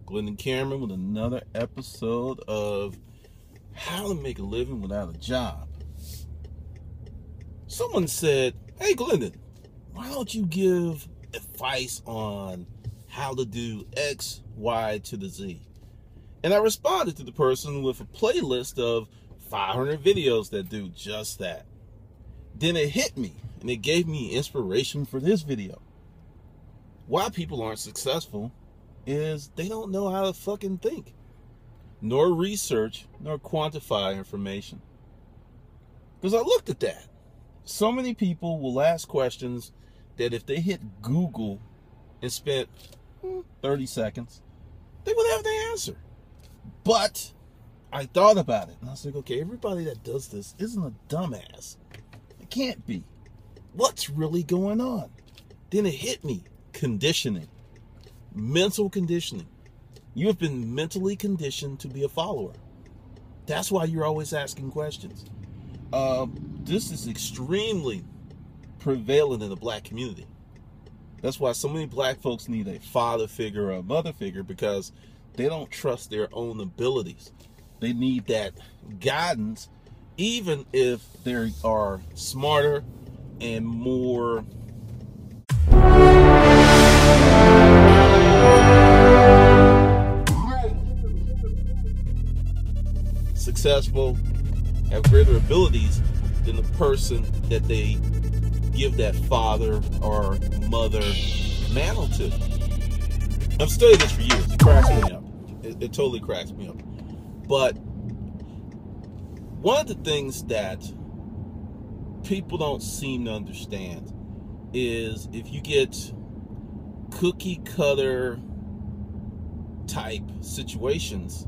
Glendon Cameron with another episode of How to Make a Living Without a Job. Someone said, hey Glendon, why don't you give advice on how to do X, Y to the Z? And I responded to the person with a playlist of 500 videos that do just that. Then it hit me, and it gave me inspiration for this video. Why people aren't successful is they don't know how to fucking think, nor research, nor quantify information. Because I looked at that. So many people will ask questions that if they hit Google and spent 30 seconds, they would have the answer. But I thought about it, and I was like, okay, everybody that does this isn't a dumbass. It can't be. What's really going on? Then it hit me. Conditioning. Mental conditioning. You have been mentally conditioned to be a follower. That's why you're always asking questions. This is extremely prevalent in the black community. That's why so many black folks need a father figure or a mother figure, because they don't trust their own abilities. They need that guidance, even if they are smarter and more successful, have greater abilities than the person that they give that father or mother mantle to. I've studied this for years. It cracks me up. It totally cracks me up. But one of the things that people don't seem to understand is if you get cookie cutter type situations,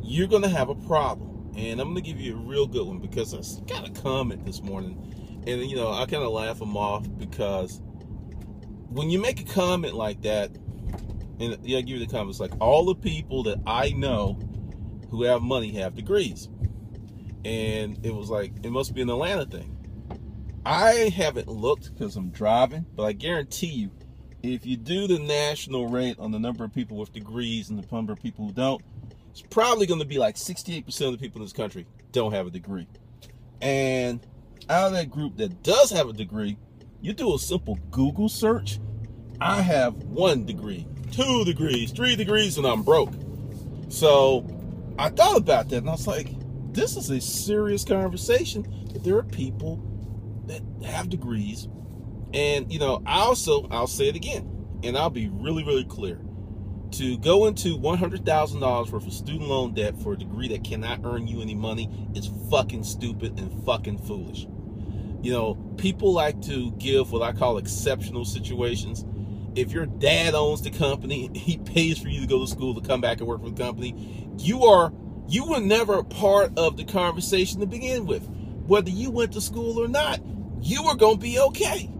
you're going to have a problem. And I'm going to give you a real good one, because I got a comment this morning, and you know, I kind of laugh them off, because when you make a comment like that, and yeah, I give you the comments like, all the people that I know who have money have degrees. And it was like, it must be an Atlanta thing. I haven't looked because I'm driving, but I guarantee you, if you do the national rate on the number of people with degrees and the number of people who don't, it's probably going to be like 68% of the people in this country don't have a degree. And out of that group that does have a degree, you do a simple Google search. I have 1 degree, 2 degrees, 3 degrees, and I'm broke. So I thought about that, and I was like, this is a serious conversation. That there are people that have degrees. And, you know, I'll say it again, and I'll be really, really clear. To go into $100,000 worth of student loan debt for a degree that cannot earn you any money is fucking stupid and fucking foolish. You know, people like to give what I call exceptional situations. If your dad owns the company, he pays for you to go to school to come back and work for the company, you were never a part of the conversation to begin with. Whether you went to school or not, you were going to be okay.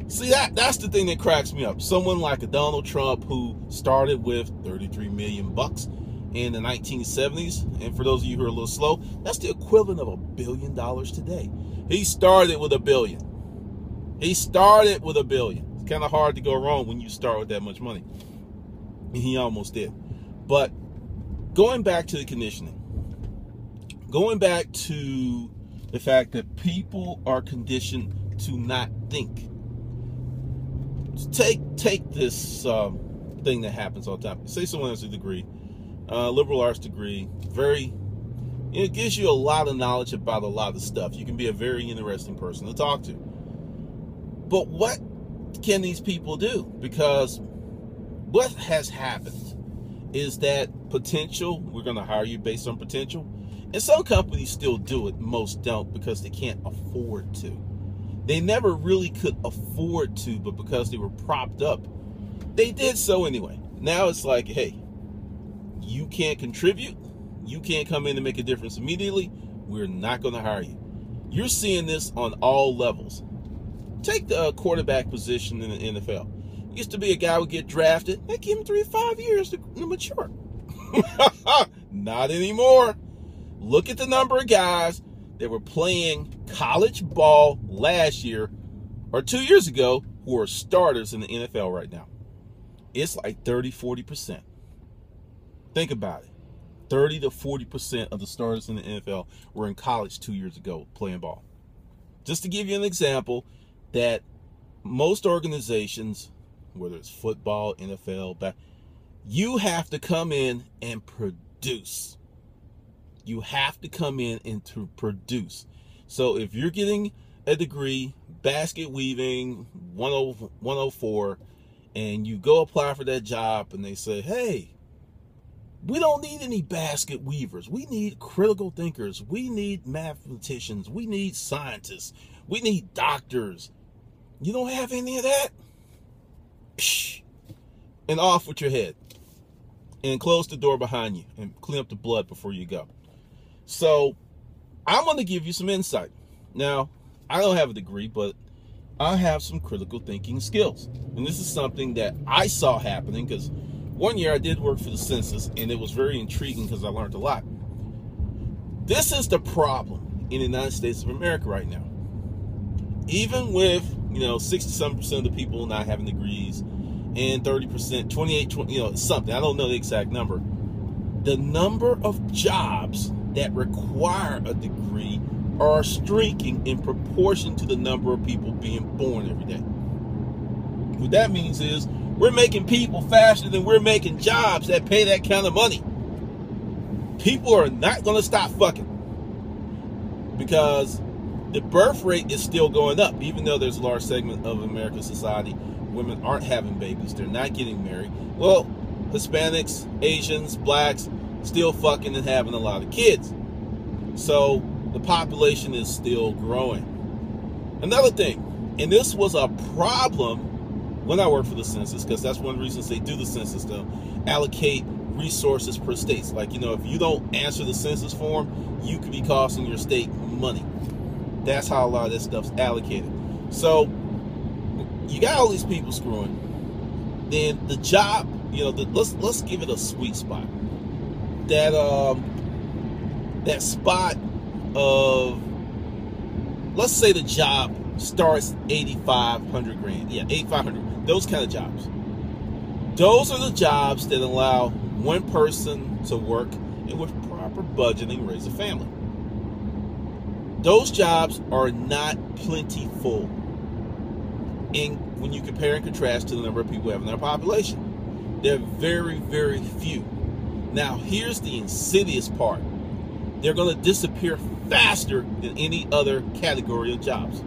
See, that's the thing that cracks me up. Someone like a Donald Trump, who started with $33 million in the 1970s, and for those of you who are a little slow, that's the equivalent of $1 billion today. He started with $1 billion. He started with $1 billion. It's kind of hard to go wrong when you start with that much money. And he almost did. But going back to the conditioning, going back to the fact that people are conditioned to not think. Take this thing that happens all the time. Say someone has a degree, liberal arts degree, it gives you a lot of knowledge about a lot of stuff. You can be a very interesting person to talk to. But what can these people do? Because what has happened is that potential, we're going to hire you based on potential. And some companies still do it, most don't, because they can't afford to. They never really could afford to, but because they were propped up, they did so anyway. Now it's like, hey, you can't contribute. You can't come in and make a difference immediately. We're not going to hire you. You're seeing this on all levels. Take the quarterback position in the NFL. Used to be a guy who would get drafted. They give him 3 to 5 years to mature. Not anymore. Look at the number of guys that were playing college ball last year or 2 years ago who are starters in the NFL right now. It's like 30, 40%. Think about it. 30 to 40% of the starters in the NFL were in college 2 years ago playing ball. Just to give you an example, that most organizations, whether it's football, NFL, you have to come in and produce. You have to come in and to produce. So if you're getting a degree, basket weaving, 104, and you go apply for that job and they say, hey, we don't need any basket weavers. We need critical thinkers. We need mathematicians. We need scientists. We need doctors. You don't have any of that? Psh, and off with your head. And close the door behind you and clean up the blood before you go. So I'm going to give you some insight. Now, I don't have a degree, but I have some critical thinking skills. And this is something that I saw happening because one year I did work for the census, and it was very intriguing because I learned a lot. This is the problem in the United States of America right now. Even with, 67% of the people not having degrees and 30%, 28, 20, something. I don't know the exact number. The number of jobs that require a degree are shrinking in proportion to the number of people being born every day. What that means is we're making people faster than we're making jobs that pay that kind of money. People are not going to stop fucking because the birth rate is still going up, even though there's a large segment of American society, women aren't having babies, they're not getting married. Well, Hispanics, Asians, blacks, still fucking and having a lot of kids. So the population is still growing. Another thing, and this was a problem when I worked for the census, because that's one of the reasons they do the census, to allocate resources per state. Like, if you don't answer the census form, you could be costing your state money. That's how a lot of this stuff's allocated. So you got all these people screwing. Then the job, let's give it a sweet spot. That spot of, let's say the job starts 8,500 grand. Yeah, 8,500. Those kind of jobs. Those are the jobs that allow one person to work and with proper budgeting raise a family. Those jobs are not plentiful when you compare and contrast to the number of people we have in our population. They're very, very few. Now, here's the insidious part. They're going to disappear faster than any other category of jobs.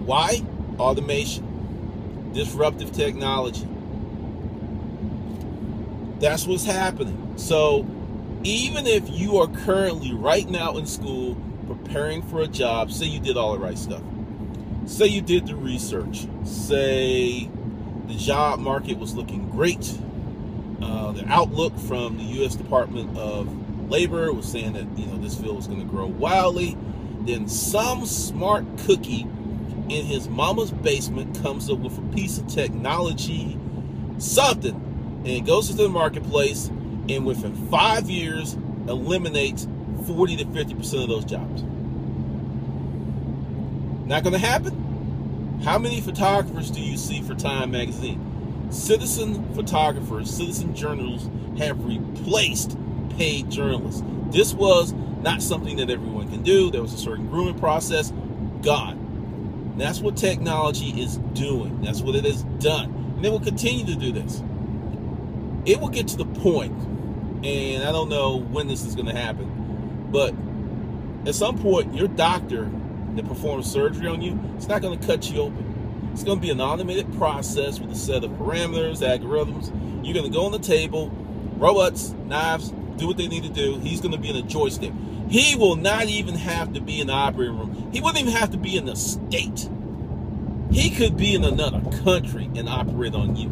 Why? Automation, disruptive technology. That's what's happening. So even if you are currently right now in school preparing for a job, say you did all the right stuff, say you did the research, say the job market was looking great, the outlook from the U.S. Department of Labor was saying that this field was going to grow wildly, then some smart cookie in his mama's basement comes up with a piece of technology, something, and it goes into the marketplace, and within 5 years eliminates 40 to 50% of those jobs. Not going to happen? How many photographers do you see for Time magazine? Citizen photographers, citizen journalists have replaced paid journalists. This was not something that everyone can do. There was a certain grooming process. Gone. And that's what technology is doing. That's what it has done. And it will continue to do this. It will get to the point, and I don't know when this is going to happen, but at some point, your doctor that performs surgery on you, it's not going to cut you open. It's going to be an automated process with a set of parameters, algorithms. You're going to go on the table, robots, knives, do what they need to do. He's going to be in a joystick. He will not even have to be in the operating room. He wouldn't even have to be in the state. He could be in another country and operate on you.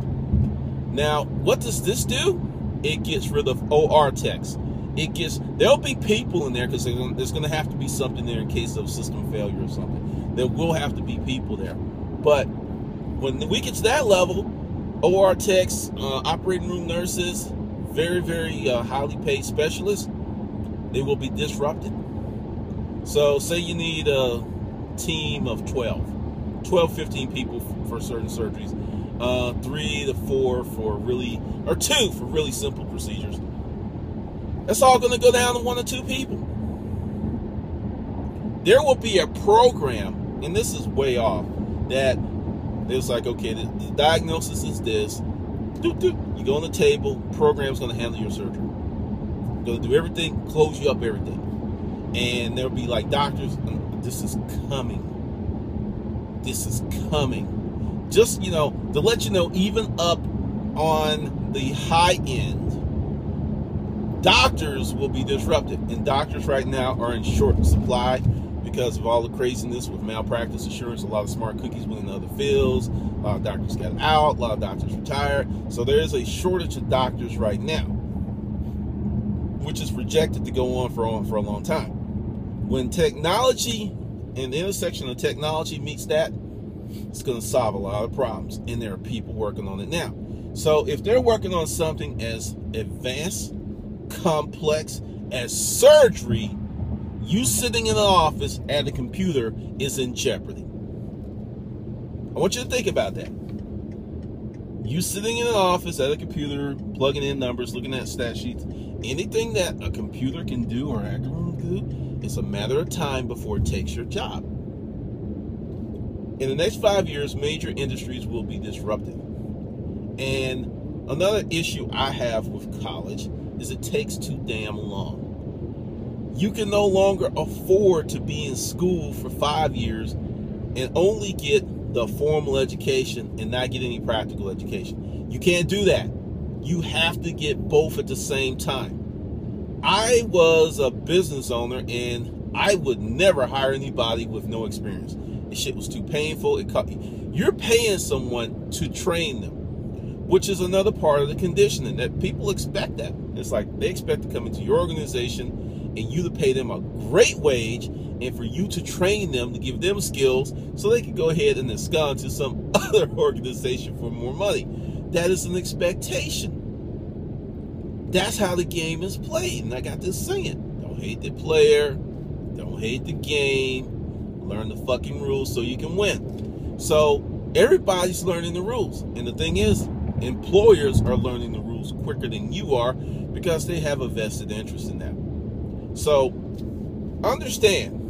Now, what does this do? It gets rid of OR techs. There'll be people in there because there's going to have to be something there in case of system failure or something. There will have to be people there. But when we get to that level, OR techs, operating room nurses, very, very highly paid specialists, they will be disrupted. So say you need a team of 12, 15 people for certain surgeries, 3 to 4 for really, or 2 for really simple procedures. That's all going to go down to 1 or 2 people. There will be a program, and this is way off, that it's like, okay, the diagnosis is this. You go on the table, program's going to handle your surgery. Going to do everything, close you up, everything. And there'll be like doctors, this is coming. This is coming. Just, to let you know, even up on the high end, doctors will be disrupted. And doctors right now are in short supply because of all the craziness with malpractice insurance. A lot of smart cookies went into other fields. A lot of doctors got out. A lot of doctors retired. So there is a shortage of doctors right now, which is projected to go on for a long time. When technology and the intersection of technology meets that, it's going to solve a lot of problems. And there are people working on it now. So if they're working on something as advanced, complex as surgery, you sitting in an office at a computer is in jeopardy. I want you to think about that. You sitting in an office at a computer, plugging in numbers, looking at stat sheets, anything that a computer can do or algorithm can do, it's a matter of time before it takes your job. In the next 5 years, major industries will be disrupted. And another issue I have with college is it takes too damn long. You can no longer afford to be in school for 5 years and only get the formal education and not get any practical education. You can't do that. You have to get both at the same time. I was a business owner and I would never hire anybody with no experience. The shit was too painful. You're paying someone to train them, which is another part of the conditioning that people expect that. It's like they expect to come into your organization and you to pay them a great wage and for you to train them, to give them skills so they can go ahead and escalate to some other organization for more money. That is an expectation. That's how the game is played. And I got this saying, don't hate the player, don't hate the game, learn the fucking rules so you can win. So everybody's learning the rules. And the thing is, employers are learning the rules quicker than you are because they have a vested interest in that. So understand,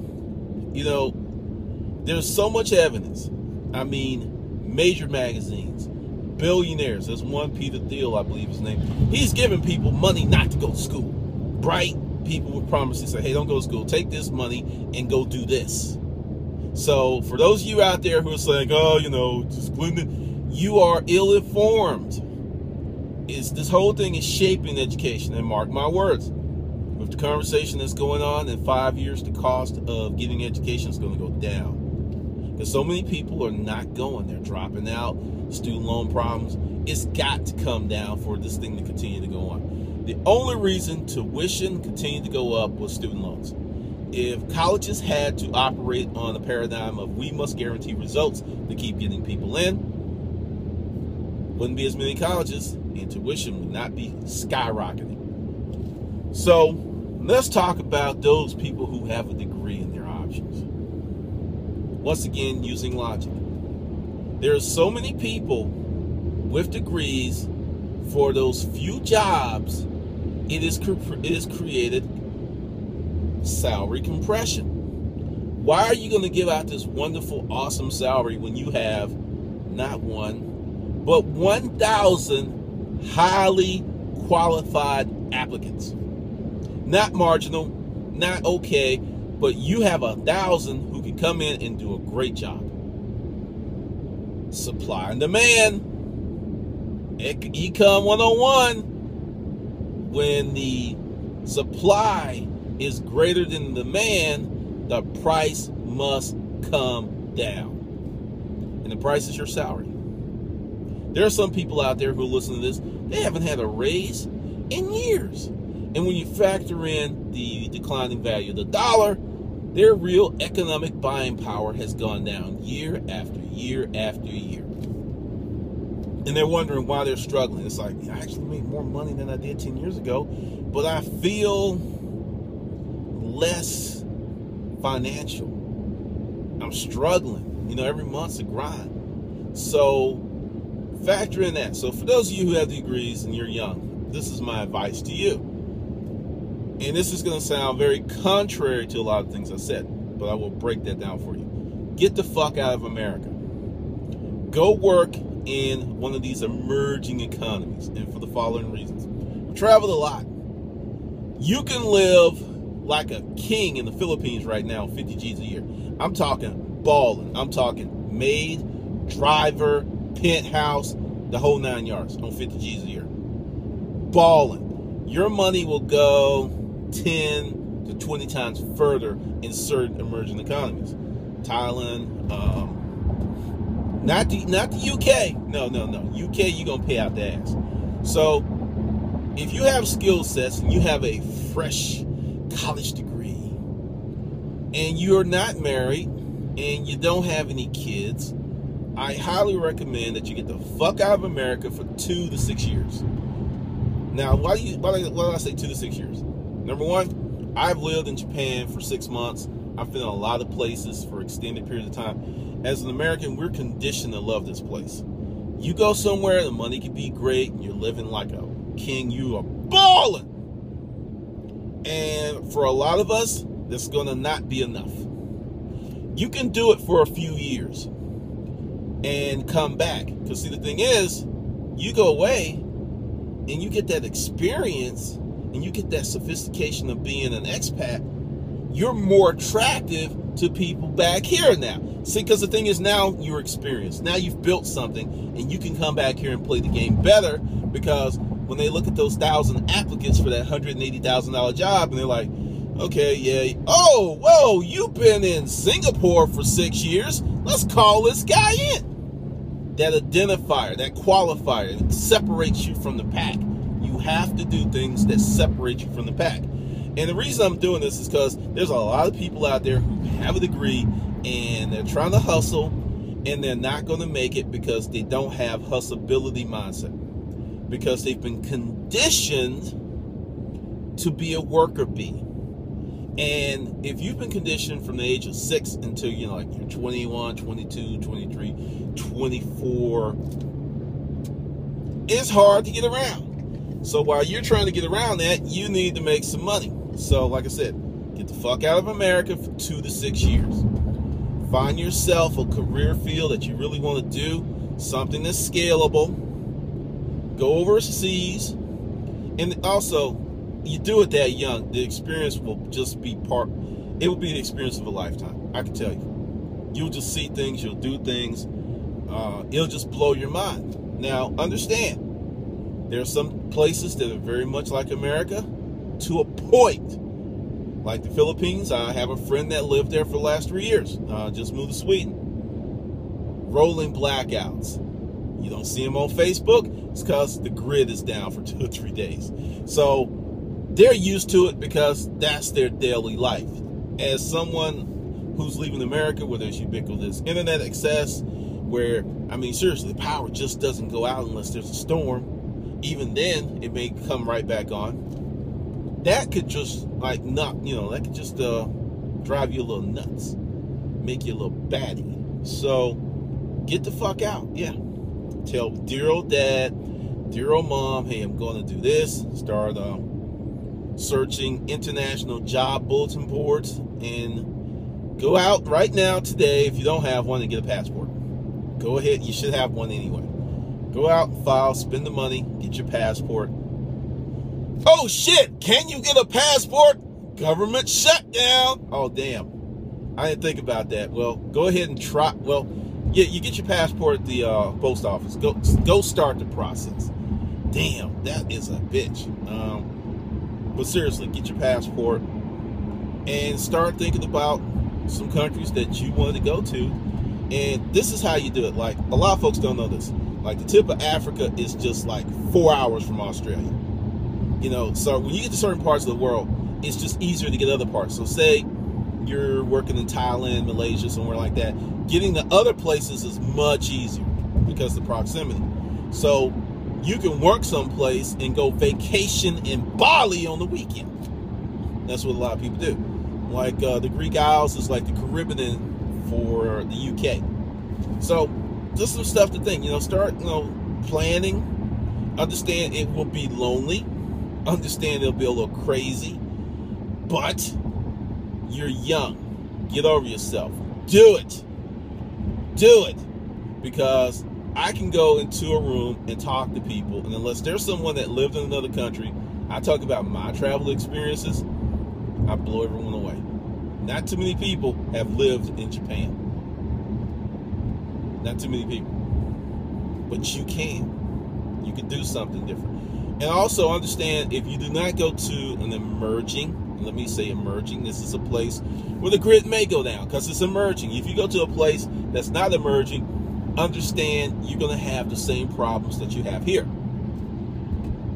there's so much evidence. I mean, major magazines, billionaires. There's one, Peter Thiel, I believe his name. He's giving people money not to go to school. Bright people with promises say, hey, don't go to school. Take this money and go do this. So for those of you out there who are saying, oh, just Clinton, you are ill-informed. This whole thing is shaping education. And mark my words, with the conversation that's going on, in 5 years, the cost of getting education is going to go down. Because so many people are not going. They're dropping out. Student loan problems. It's got to come down for this thing to continue to go on. The only reason tuition continued to go up was student loans. If colleges had to operate on a paradigm of we must guarantee results to keep getting people in, wouldn't be as many colleges and tuition would not be skyrocketing. So let's talk about those people who have a degree in their options. Once again, using logic. There are so many people with degrees for those few jobs, it is created salary compression. Why are you going to give out this wonderful, awesome salary when you have not one, but 1,000 highly qualified applicants? Not marginal, not okay, but you have 1,000 who can come in and do a great job. Supply and demand. Econ 101. When the supply is greater than the demand, the price must come down. And the price is your salary. There are some people out there who listen to this, they haven't had a raise in years. And when you factor in the declining value of the dollar, their real economic buying power has gone down year after year after year. And they're wondering why they're struggling. It's like, I actually made more money than I did 10 years ago, but I feel less financial. I'm struggling. Every month's a grind. So factor in that. So for those of you who have degrees and you're young, this is my advice to you. and this is going to sound very contrary to a lot of things I said, but I will break that down for you. Get the fuck out of America. Go work in one of these emerging economies, and for the following reasons. I've traveled a lot. You can live like a king in the Philippines right now, 50 G's a year. I'm talking balling. I'm talking maid, driver, penthouse, the whole 9 yards on 50 G's a year. Balling. Your money will go 10 to 20 times further in certain emerging economies. Thailand, not the UK. No. UK, you're going to pay out the ass. So, if you have skill sets and you have a fresh college degree and you're not married and you don't have any kids, I highly recommend that you get the fuck out of America for 2 to 6 years. Now, why do I say 2 to 6 years? Number one, I've lived in Japan for 6 months. I've been in a lot of places for extended periods of time. As an American, we're conditioned to love this place. You go somewhere, the money can be great, and you're living like a king, you are balling. And for a lot of us, that's going to not be enough. You can do it for a few years and come back. Because see, the thing is, you go away and you get that experience and you get that sophistication of being an expat. You're more attractive to people back here now. See, because the thing is, now you're experienced. Now you've built something and you can come back here and play the game better, because when they look at those 1,000 applicants for that $180,000 job and they're like, okay, yeah, oh, whoa, you've been in Singapore for 6 years. Let's call this guy in. That identifier, that qualifier, it separates you from the pack. You have to do things that separate you from the pack. And the reason I'm doing this is because there's a lot of people out there who have a degree and they're trying to hustle and they're not going to make it because they don't have hustleability mindset. Because they've been conditioned to be a worker bee. And if you've been conditioned from the age of 6 until you're 21, 22, 23, 24, it's hard to get around. So while you're trying to get around that, you need to make some money. So like I said, get the fuck out of America for 2 to 6 years. Find yourself a career field that you really want to do, something that's scalable. Go overseas, and also, you do it that young, the experience will just be it will be the experience of a lifetime. I can tell you. You'll just see things, you'll do things, it'll just blow your mind. Now, understand, there are some places that are very much like America to a point. Like the Philippines, I have a friend that lived there for the last 3 years, just moved to Sweden. Rolling blackouts. You don't see them on Facebook, it's because the grid is down for 2 or 3 days. So they're used to it because that's their daily life. As someone who's leaving America, where there's ubiquitous internet access, where, I mean, seriously, the power just doesn't go out unless there's a storm. Even then, it may come right back on. That could just, that could just drive you a little nuts. Make you a little batty. So, get the fuck out, yeah. Tell dear old dad, dear old mom, hey, I'm going to do this. Start searching international job bulletin boards and go out right now today, if you don't have one, and get a passport. Go ahead, you should have one anyway. Go out, file, spend the money, get your passport. Oh shit, can you get a passport? Government shutdown. Oh damn, I didn't think about that. Well, go ahead and try. Well, yeah, you get your passport at the post office. Go start the process. Damn, that is a bitch. But seriously, get your passport and start thinking about some countries that you wanted to go to. And this is how you do it. Like, a lot of folks don't know this. Like, the tip of Africa is just like 4 hours from Australia. You know, so when you get to certain parts of the world, it's just easier to get other parts. So say you're working in Thailand, Malaysia, somewhere like that. Getting to other places is much easier because of the proximity. So you can work someplace and go vacation in Bali on the weekend. That's what a lot of people do. Like the Greek Isles is like the Caribbean for the UK. So just some stuff to think. Start planning. Understand it will be lonely. Understand it'll be a little crazy. But you're young. Get over yourself. Do it. Do it. Because I can go into a room and talk to people, and unless there's someone that lived in another country, I talk about my travel experiences, I blow everyone away. Not too many people have lived in Japan. Not too many people. But you can. You can do something different. And also understand, if you do not go to an emerging, let me say emerging, this is a place where the grid may go down because it's emerging. If you go to a place that's not emerging, understand you're going to have the same problems that you have here.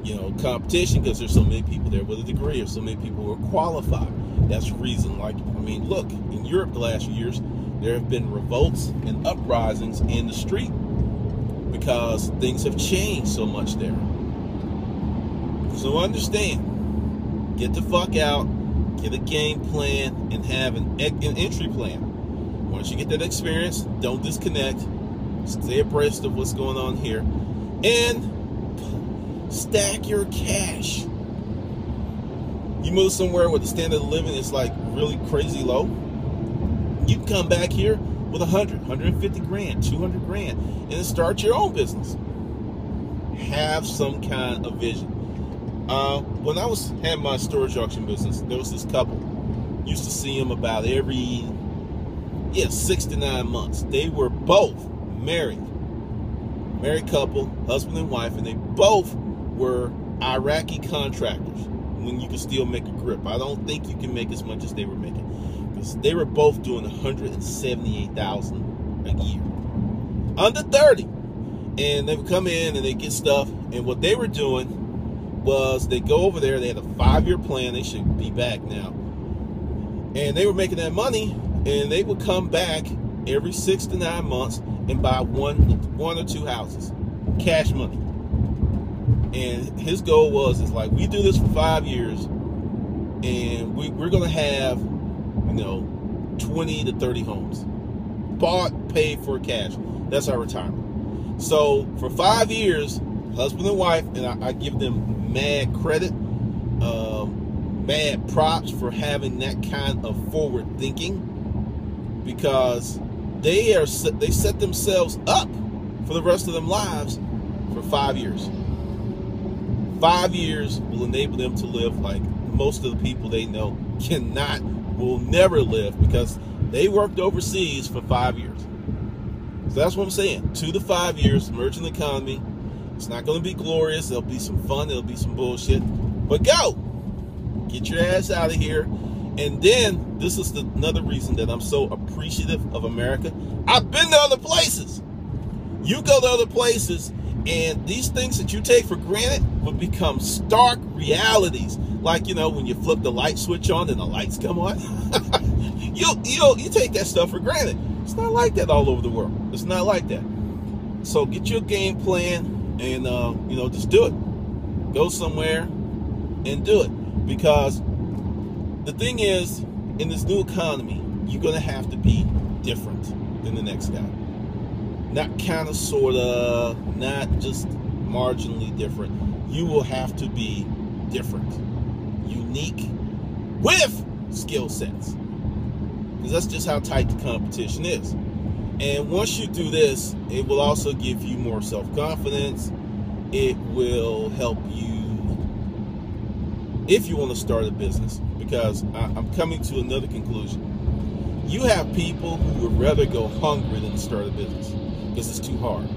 You know, competition, because there's so many people there with a degree, or so many people who are qualified. That's the reason. Like, I mean, look, in Europe the last few years, there have been revolts and uprisings in the street because things have changed so much there. So understand, get the fuck out, get a game plan, and have an entry plan. Once you get that experience, don't disconnect. Stay abreast of what's going on here, and stack your cash. You move somewhere where the standard of living is like really crazy low, you can come back here with 100, 150 grand, 200 grand, and then start your own business. Have some kind of vision. When I had my storage auction business, there was this couple. Used to see them about every 6 to 9 months. They were both married couple, husband and wife, and they both were Iraqi contractors. When you can still make a grip, I don't think you can make as much as they were making, because they were both doing $178,000 a year, under 30. And they would come in and they get stuff, and what they were doing was they go over there. They had a 5-year plan. They should be back now, and they were making that money, and they would come back every 6 to 9 months and buy one or two houses, cash money. And his goal was, it's like, we do this for 5 years, and we're gonna have, 20 to 30 homes bought, paid for cash. That's our retirement. So for 5 years, husband and wife, and I give them mad credit, mad props for having that kind of forward thinking, because they set themselves up for the rest of their lives for 5 years. 5 years will enable them to live like most of the people they know will never live, because they worked overseas for 5 years. So that's what I'm saying. 2 to 5 years, emerging economy. It's not going to be glorious. There'll be some fun. There'll be some bullshit. But go! Get your ass out of here. And then, this is another reason that I'm so appreciative of America. I've been to other places. You go to other places, and these things that you take for granted will become stark realities. Like, when you flip the light switch on and the lights come on. you take that stuff for granted. It's not like that all over the world. It's not like that. So get your game plan and, just do it. Go somewhere and do it. Because the thing is, in this new economy, you're going to have to be different than the next guy. Not kind of, sort of, not just marginally different. You will have to be different, unique, with skill sets. Because that's just how tight the competition is. And once you do this, it will also give you more self-confidence. It will help you if you want to start a business. Because I'm coming to another conclusion. You have people who would rather go hungry than start a business because it's too hard.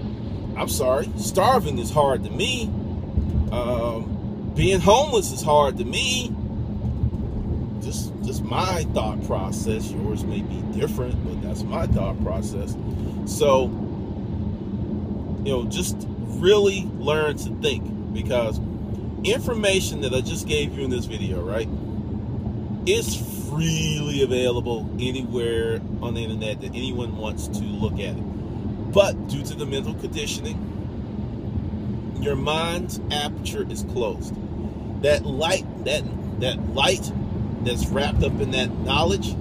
I'm sorry, starving is hard to me. Being homeless is hard to me. Just my thought process. Yours may be different, but that's my thought process. So, just really learn to think, because information that I just gave you in this video, right, is freely available anywhere on the internet that anyone wants to look at it. But due to the mental conditioning, your mind's aperture is closed. That light that's wrapped up in that knowledge,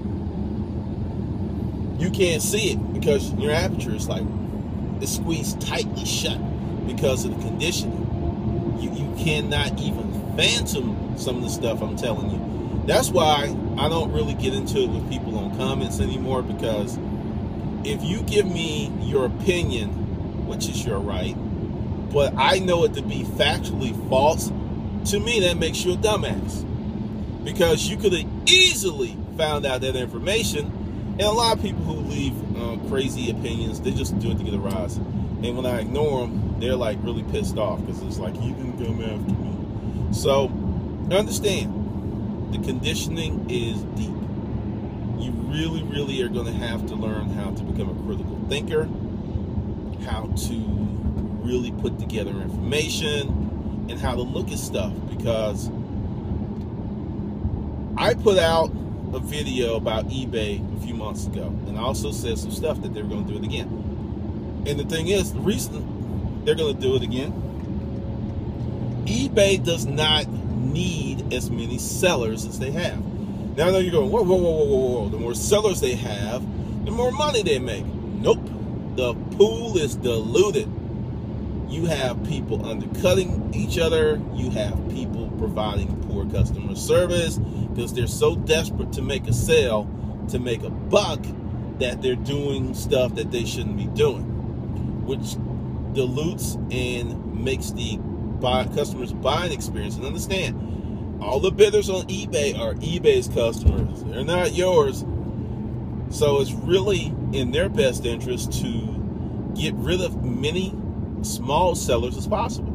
you can't see it because your aperture is it's squeezed tightly shut because of the conditioning. You cannot even phantom some of the stuff I'm telling you. That's why I don't really get into it with people on comments anymore, because if you give me your opinion, which is your right, but I know it to be factually false, to me that makes you a dumbass. Because you could have easily found out that information, and a lot of people who leave crazy opinions, they just do it to get a rise. And when I ignore them, they're like really pissed off, because it's like, you didn't come after me. So understand, the conditioning is deep. You really, really are going to have to learn how to become a critical thinker, how to really put together information, and how to look at stuff. Because I put out a video about eBay a few months ago, and I also said some stuff that they were going to do it again. And the thing is, the reason they're going to do it again, eBay does not need as many sellers as they have. Now I know you're going, whoa, whoa, whoa, whoa, whoa. The more sellers they have, the more money they make. Nope. The pool is diluted. You have people undercutting each other. You have people providing poor customer service because they're so desperate to make a sale, to make a buck, that they're doing stuff that they shouldn't be doing, which dilutes and makes the customer's buying experience. And understand, all the bidders on eBay are eBay's customers. They're not yours. So it's really in their best interest to get rid of many small sellers as possible.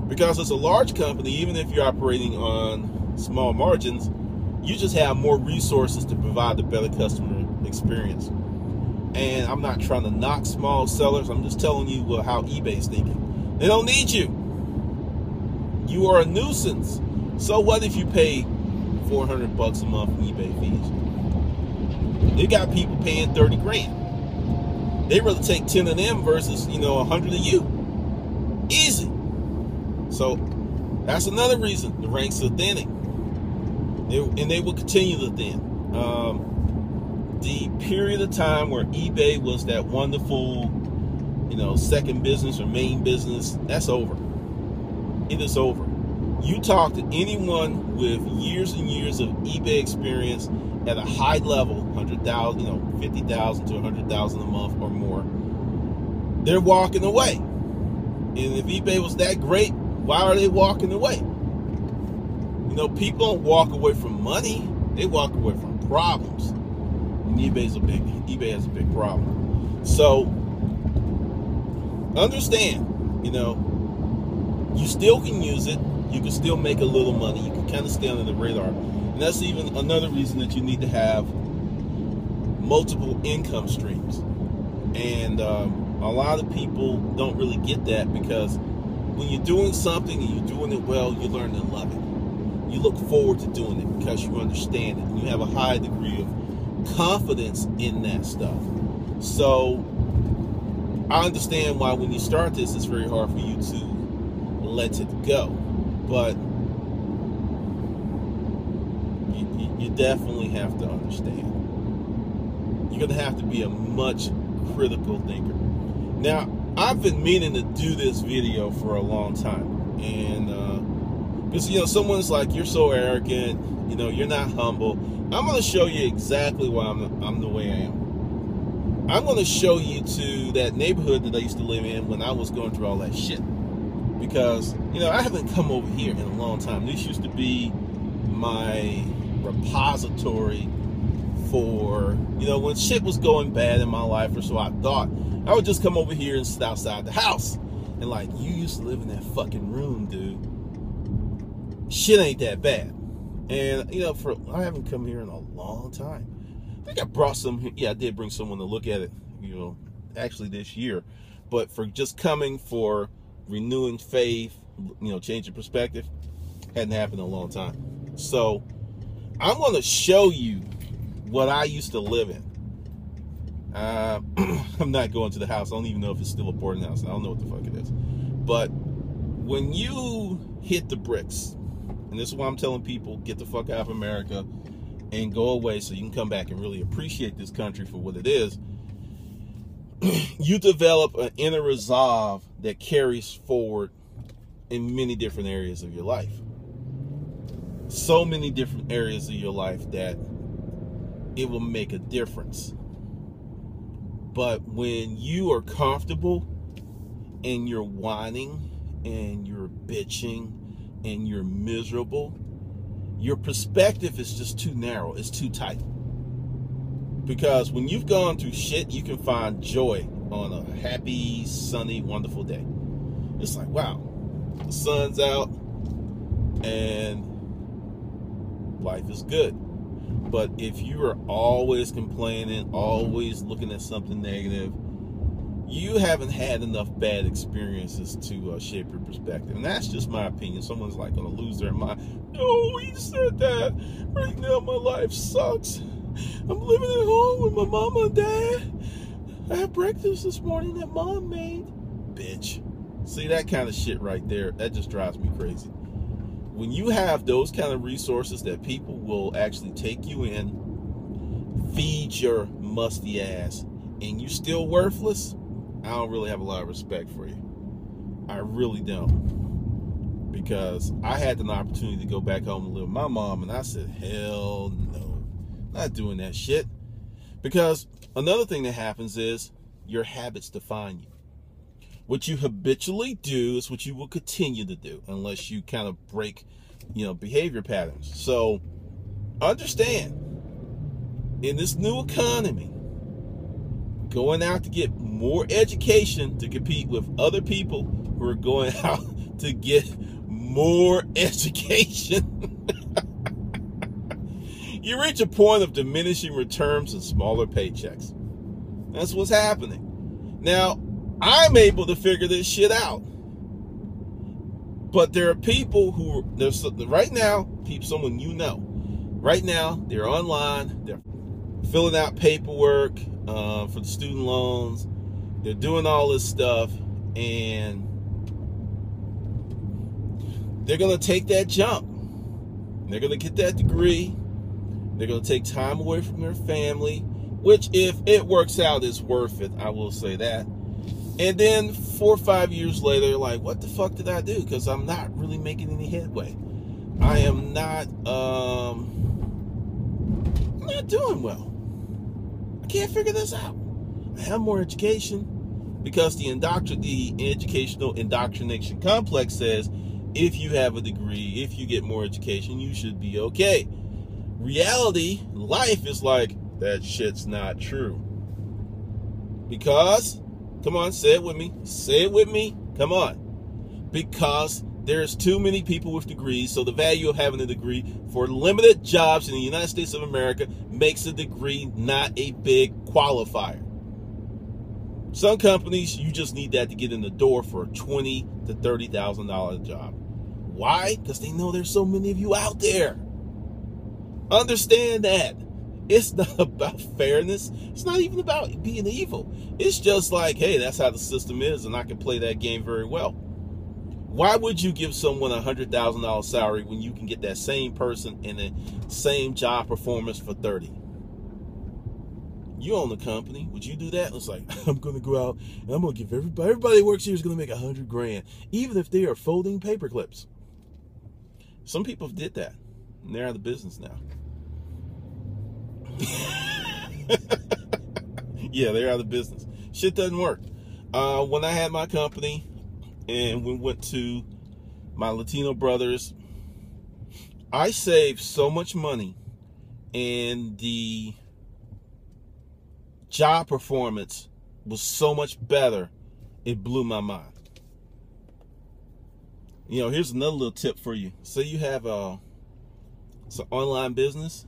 Because as a large company, even if you're operating on small margins, you just have more resources to provide the better customer experience. And I'm not trying to knock small sellers. I'm just telling you how eBay's thinking. They don't need you. You are a nuisance. So what if you pay $400 a month in eBay fees? They got people paying 30 grand. They rather take 10 of them versus, 100 of you. Easy. So that's another reason the ranks are thinning. And they will continue to thin. The period of time where eBay was that wonderful, second business or main business, that's over. It is over. You talk to anyone with years and years of eBay experience at a high level, 100,000, 50,000 to 100,000 a month or more, they're walking away. And if eBay was that great, why are they walking away? People don't walk away from money; they walk away from problems. And eBay has a big problem. So understand, you still can use it. You can still make a little money. You can kind of stay under the radar. And that's even another reason that you need to have multiple income streams. And a lot of people don't really get that, because when you're doing something and you're doing it well, you learn to love it. You look forward to doing it because you understand it. And you have a high degree of confidence in that stuff. So I understand why when you start this, it's very hard for you to let it go. But you definitely have to understand. You're going to have to be a much critical thinker. Now, I've been meaning to do this video for a long time. And, because, someone's like, you're so arrogant, you're not humble. I'm going to show you exactly why I'm the way I am. I'm going to show you to that neighborhood that I used to live in when I was going through all that shit. Because, I haven't come over here in a long time. This used to be my repository for, when shit was going bad in my life, or so I thought. I would just come over here and sit outside the house. And like, you used to live in that fucking room, dude. Shit ain't that bad. And, I haven't come here in a long time. I think I brought some, I did bring someone to look at it, actually this year. But for just coming for renewing faith, changing perspective, hadn't happened in a long time. So I'm going to show you what I used to live in. I'm not going to the house. I don't even know if it's still a boarding house. I don't know what the fuck it is. But when you hit the bricks, and this is why I'm telling people, get the fuck out of America and go away so you can come back and really appreciate this country for what it is. You develop an inner resolve that carries forward in many different areas of your life. so many different areas of your life that it will make a difference. But when you are comfortable and you're whining and you're bitching and you're miserable, your perspective is just too narrow. It's too tight. Because when you've gone through shit, you can find joy on a happy, sunny, wonderful day. It's like, wow, the sun's out and life is good. But if you are always complaining, always looking at something negative, you haven't had enough bad experiences to shape your perspective. And that's just my opinion. Someone's like going to lose their mind. No, he said that. Right now my life sucks. I'm living at home with my mama and dad. I had breakfast this morning that mom made. Bitch. See, that kind of shit right there, that just drives me crazy. When you have those kind of resources that people will actually take you in, feed your musty ass, and you're still worthless, I don't really have a lot of respect for you. I really don't. Because I had an opportunity to go back home and live with my mom, and I said, hell no. Not doing that shit. Because another thing that happens is your habits define you. What you habitually do is what you will continue to do unless you kind of break, behavior patterns. So understand, in this new economy, going out to get more education to compete with other people who are going out to get more education, you reach a point of diminishing returns and smaller paychecks. That's what's happening. Now, I'm able to figure this shit out. But there are people who, right now, someone right now, they're online, they're filling out paperwork for the student loans, they're doing all this stuff, and they're going to take that jump. They're going to get that degree. They're going to take time away from their family, which, if it works out, is worth it. I will say that. And then 4 or 5 years later, they're like, what the fuck did I do? Because I'm not really making any headway. I am not doing well. I can't figure this out. I have more education because the educational indoctrination complex says if you have a degree, if you get more education, you should be okay. Reality, life is like, that shit's not true. Because, come on, say it with me. Say it with me. Come on. Because there's too many people with degrees, so the value of having a degree for limited jobs in the United States of America makes a degree not a big qualifier. Some companies, you just need that to get in the door for a $20,000 to $30,000 job. Why? Because they know there's so many of you out there. Understand that. It's not about fairness. It's not even about being evil. It's just like, hey, that's how the system is, and I can play that game very well. Why would you give someone a $100,000 salary when you can get that same person in the same job performance for $30,000? You own the company. Would you do that? It's like, I'm going to go out and I'm going to give everybody who works here is going to make $100,000, even if they are folding paper clips. Some people did that, and they're out of the business now. Yeah, they're out of business. Shit doesn't work. When I had my company and we went to my Latino brothers, I saved so much money, and the job performance was so much better, it blew my mind. Here's another little tip for you. Say you have it's an online business,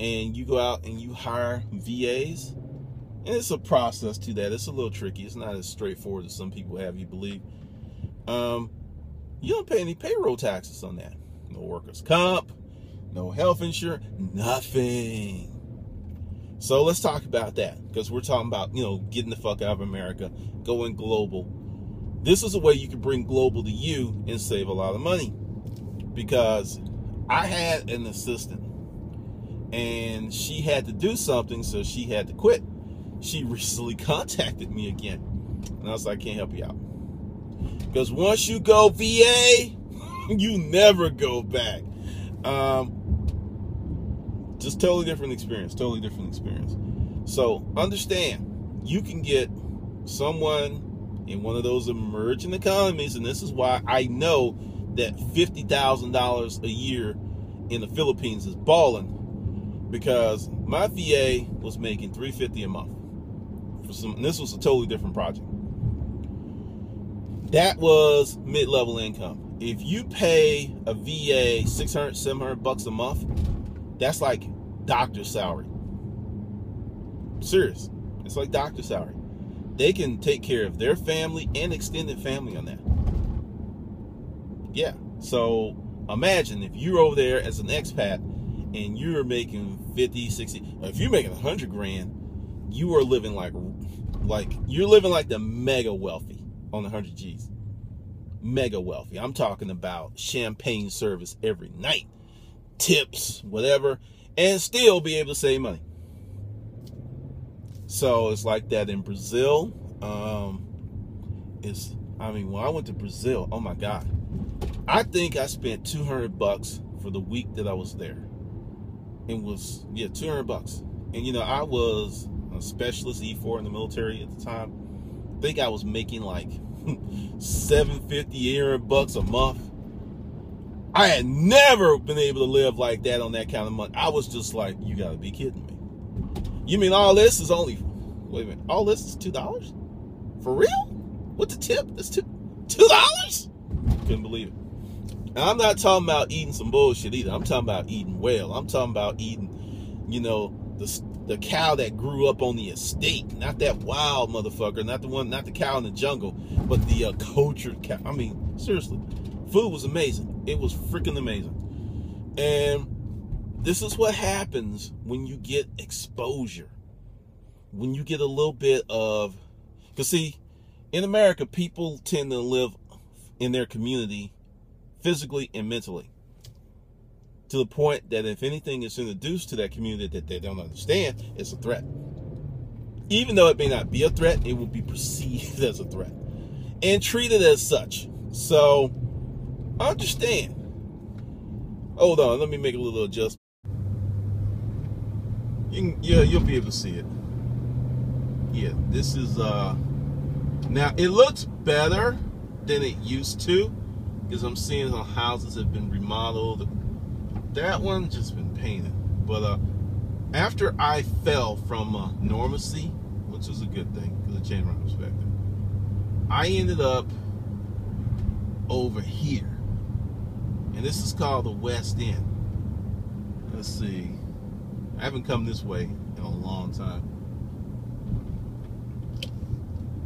and you go out and you hire VAs, and it's a process to that. It's a little tricky. It's not as straightforward as some people have you believe. You don't pay any payroll taxes on that. No workers' comp, no health insurance, nothing. So let's talk about that, because we're talking about, getting the fuck out of America, going global. This is a way you can bring global to you and save a lot of money. Because I had an assistant, and she had to do something, so she had to quit. She recently contacted me again, and I was like, I can't help you out. Because once you go VA, you never go back. Just totally different experience. Totally different experience. So understand, you can get someone in one of those emerging economies, and this is why I know that $50,000 a year in the Philippines is balling, because my VA was making $350 a month. This was a totally different project. That was mid-level income. If you pay a VA $600, $700 a month, that's like doctor's salary. Serious. It's like doctor's salary. They can take care of their family and extended family on that. Yeah. So imagine if you're over there as an expat and you're making 50, 60, if you're making 100 grand, you are living like you're living like the mega wealthy on the 100 G's. Mega wealthy. I'm talking about champagne service every night, tips, whatever, and still be able to save money. So it's like that in Brazil. When I went to Brazil, oh my God, I think I spent $200 for the week that I was there. It was, yeah, $200. And I was a specialist E4 in the military at the time. I think I was making like $750, $800 a month. I had never been able to live like that on that kind of money. I was just like, you gotta be kidding me. You mean all this is only, wait a minute, all this is $2? For real? With the tip? That's $2? Couldn't believe it. And I'm not talking about eating some bullshit either. I'm talking about eating well. I'm talking about eating, the cow that grew up on the estate, not that wild motherfucker, not the cow in the jungle, but the cultured cow. I mean, seriously, food was amazing. It was freaking amazing. And this is what happens when you get exposure, when you get a little bit of, because see, in America, people tend to live in their community physically and mentally, to the point that if anything is introduced to that community that they don't understand, it's a threat. Even though it may not be a threat, it will be perceived as a threat and treated as such. So understand. Hold on, let me make a little adjustment. You'll be able to see it. Yeah, this is now it looks better than it used to, because I'm seeing how houses have been remodeled. That one just been painted. But after I fell from normalcy, which was a good thing because it changed my perspective, I ended up over here, and this is called the West End. Let's see, I haven't come this way in a long time.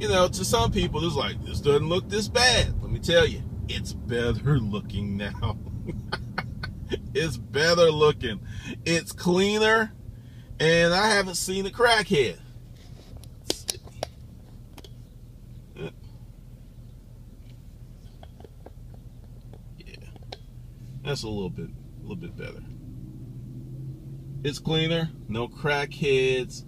To some people, it's like, this doesn't look this bad. Let me tell you, it's better looking now. It's better looking. It's cleaner, and I haven't seen a crackhead. Yeah, that's a little bit better. It's cleaner, no crackheads.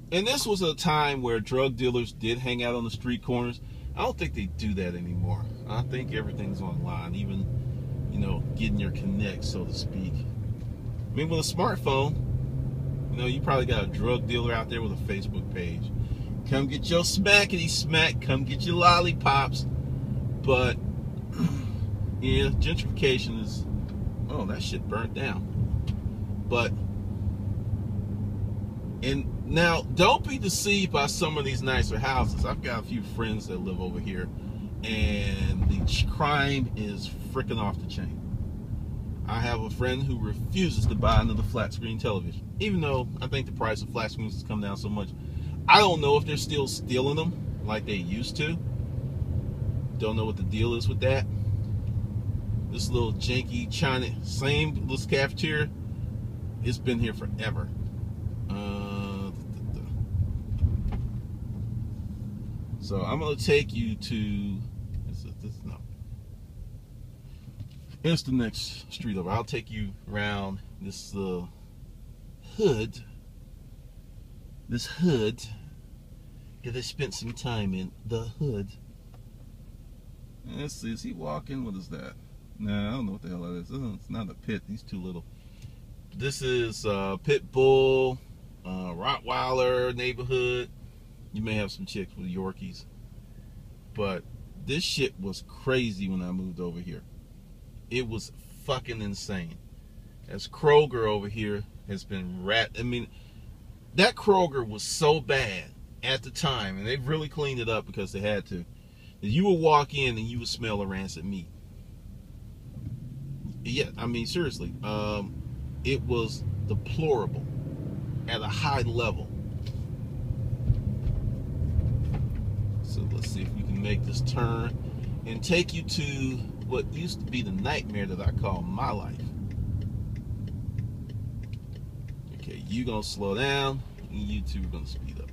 And this was a time where drug dealers did hang out on the street corners. I don't think they do that anymore. I think everything's online, even, getting your connect, so to speak. I mean, with a smartphone, you probably got a drug dealer out there with a Facebook page. Come get your smackety smack, come get your lollipops. But, yeah, gentrification is, oh, that shit burnt down. But, and now, don't be deceived by some of these nicer houses. I've got a few friends that live over here, and the crime is freaking off the chain. I have a friend who refuses to buy another flat screen television, even though I think the price of flat screens has come down so much. I don't know if they're still stealing them like they used to. Don't know what the deal is with that. This little janky China, same little cafeteria, it's been here forever. So I'm going to take you to, it's the next street over. I'll take you around this hood. This hood, because I spent some time in the hood. And let's see, is he walking? What is that? Nah, I don't know what the hell that is. It's not a pit. These too little. This is pit bull, Rottweiler neighborhood. You may have some chicks with Yorkies, but this shit was crazy when I moved over here. It was fucking insane. As Kroger over here has been I mean, that Kroger was so bad at the time, and they've really cleaned it up because they had to, that you would walk in and you would smell a rancid meat. Yeah, I mean, seriously. It was deplorable at a high level. So let's see if we can make this turn and take you to what used to be the nightmare that I call my life. Okay, you gonna slow down, and you two are gonna speed up.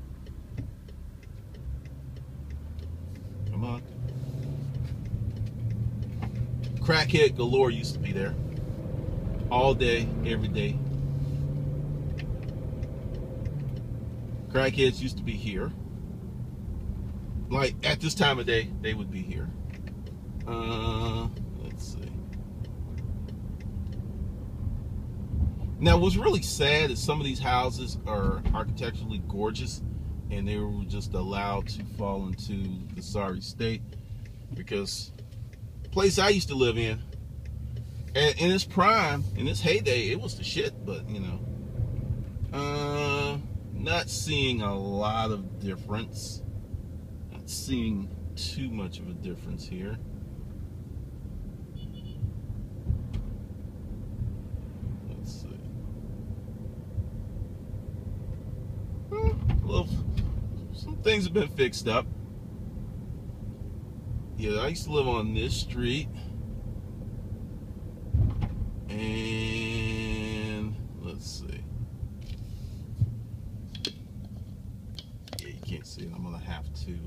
Come on. Crackhead galore used to be there. All day, every day. Crackheads used to be here. Like, at this time of day, they would be here. Let's see. Now, what's really sad is some of these houses are architecturally gorgeous, and they were just allowed to fall into the sorry state, because the place I used to live in its prime, in its heyday, it was the shit. But you know, not seeing a lot of difference. Not seeing too much of a difference here. Let's see. Well, some things have been fixed up. Yeah, I used to live on this street. And let's see. Yeah, you can't see it. I'm gonna have to.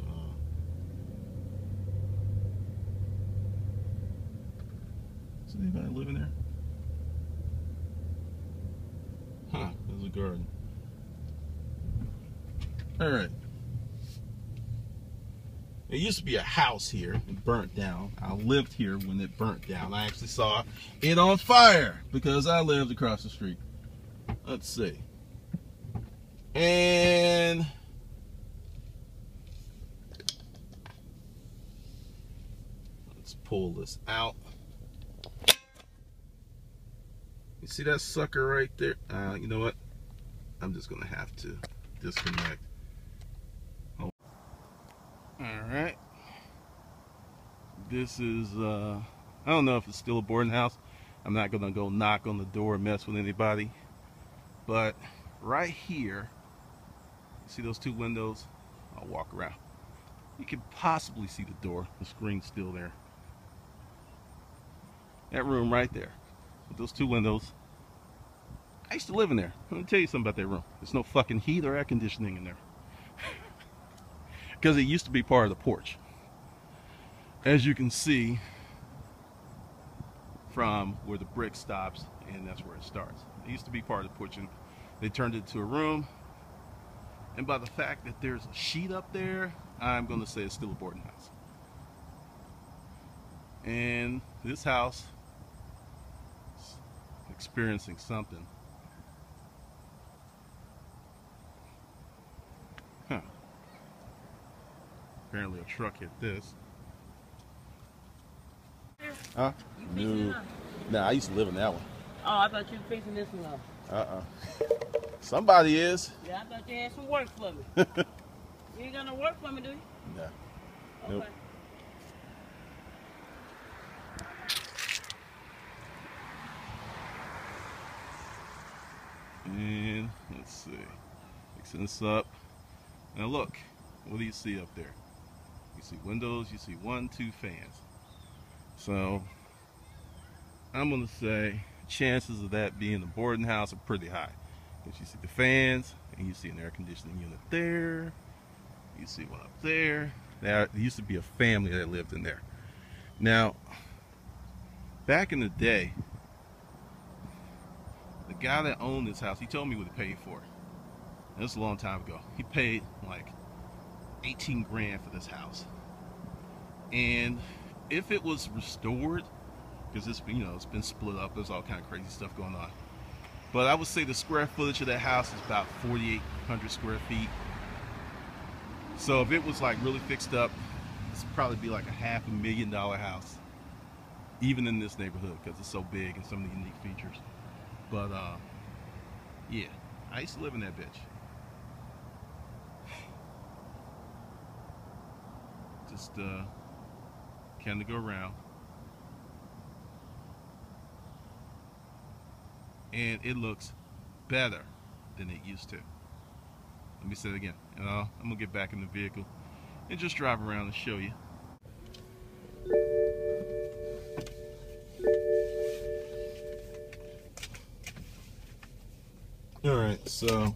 Is anybody living there? Huh? There's a garden. All right. There used to be a house here. It burnt down. I lived here when it burnt down. I actually saw it on fire because I lived across the street. Let's see. And let's pull this out. You see that sucker right there? You know what? I'm just going to have to disconnect. Alright, this is, I don't know if it's still a boarding house. I'm not going to go knock on the door and mess with anybody. But right here, see those two windows? I'll walk around. You can possibly see the door. The screen's still there. That room right there, with those two windows. I used to live in there. Let me tell you something about that room. There's no fucking heat or air conditioning in there. Because it used to be part of the porch. As you can see from where the brick stops, and that's where it starts. It used to be part of the porch, and they turned it to a room. And by the fact that there's a sheet up there, I'm going to say it's still a boarding house. And this house is experiencing something. Huh. Apparently a truck hit this. Huh? No. Nah, I used to live in that one. Oh, I thought you were fixing this one up. Somebody is. Yeah, I thought you had some work for me. You ain't got no work for me, do you? Nah. Okay. Nope. And let's see. Fixing this up. Now look, what do you see up there? You see windows, you see 1, 2 fans. So I'm gonna say chances of that being a boarding house are pretty high. Because you see the fans, and you see an air conditioning unit there. You see one up there. There used to be a family that lived in there. Now, back in the day, the guy that owned this house, he told me what he paid for it. And this was a long time ago. He paid like 18 grand for this house. And if it was restored, because it's been, it's been split up. There's all kind of crazy stuff going on. But I would say the square footage of that house is about 4,800 square feet. So if it was like really fixed up, it's probably be like a $500,000 house, even in this neighborhood, because it's so big and some of the unique features. But yeah, I used to live in that bitch. Just kind of go around, and it looks better than it used to. Let me say it again. I'm gonna get back in the vehicle and just drive around and show you. All right, so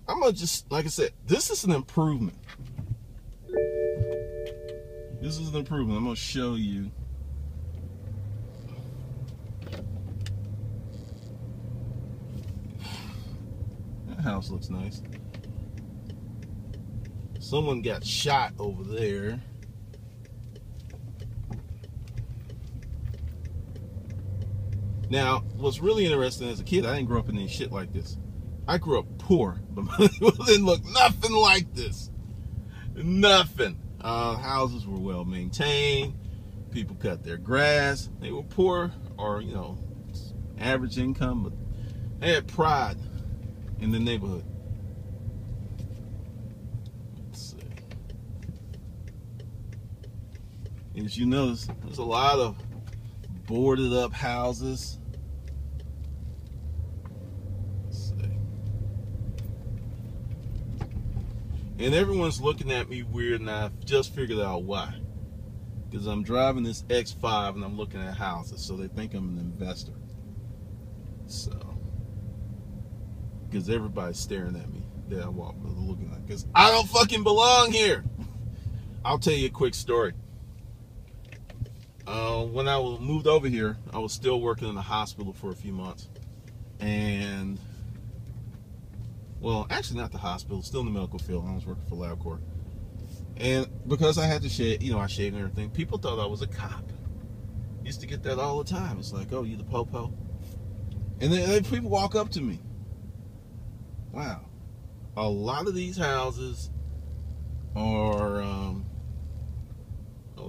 I'm gonna just, like I said, this is an improvement. This is an improvement. I'm gonna show you. That house looks nice. Someone got shot over there. Now, what's really interesting, as a kid, I didn't grow up in any shit like this. I grew up poor, but my neighborhood didn't look nothing like this. Nothing. Houses were well maintained. People cut their grass. They were poor, or average income, but they had pride in the neighborhood. Let's see. As you notice, there's a lot of boarded up houses. And everyone's looking at me weird, and I've just figured out why. Because I'm driving this X5 and I'm looking at houses, so they think I'm an investor. So, because everybody's staring at me that I walk, looking like, because I don't fucking belong here. I'll tell you a quick story. When I moved over here, I was still working in the hospital for a few months, and well, actually not the hospital, still in the medical field. I was working for LabCorp. And because I had to shave, I shaved and everything, people thought I was a cop. Used to get that all the time. It's like, oh, you the po-po? And then people walk up to me. Wow. A lot of these houses are, oh,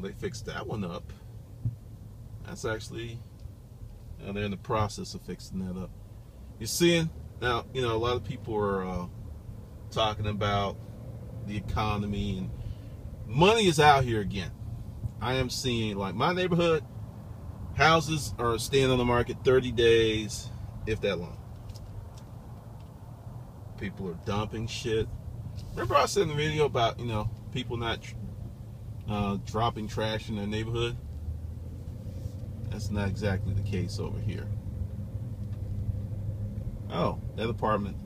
they fixed that one up. That's actually, they're in the process of fixing that up. You're seeing? Now, a lot of people are talking about the economy, and money is out here again. I am seeing, like, my neighborhood, houses are staying on the market 30 days, if that long. People are dumping shit. Remember I said in the video about, people not dropping trash in their neighborhood? That's not exactly the case over here. Oh, that apartment